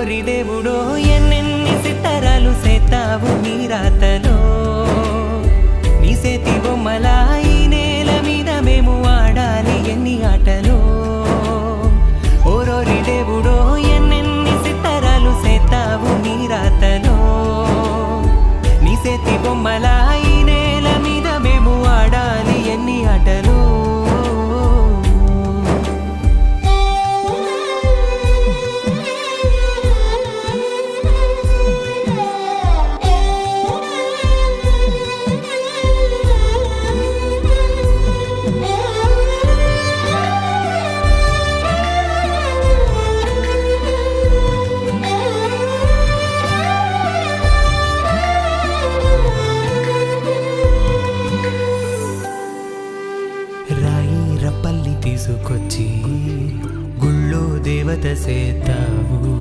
ఓరోరి దేవుడో ఎన్నెన్ని సిత్తరాలు సేతావు నీ రాతలో నీ సేతి బొమ్మల ఈ నేల మీద మేము ఆడాలి ఎన్ని ఆటలో ఓరోరి దేవుడో ఎన్నెన్ని సిత్తరాలు సేతావు నీ రాతలో నీ సేతి బొమ్మల ఈ నేల మీద మేము ఆడాలి ఎన్ని ఆటలో రాయి రప్పల్లి తీసుకొచ్చి గుళ్ళో దేవత సేత